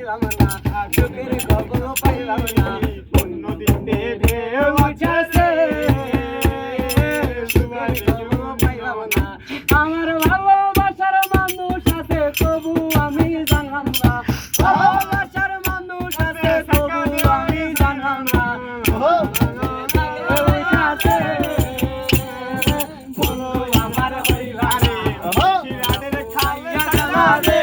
পাইলাম না সুখের খবর পাইলাম না নদীতে ঢেউ উঠেছে সুখের খবর পাইলাম না আমার ভালোবাসার মানুষ আছে তবু আমি জানলাম না ভালোবাসার মানুষ আছে তবু আমি জানলাম না বলো আমার হইলা রে শিরাদের খাইয়া গেলা রে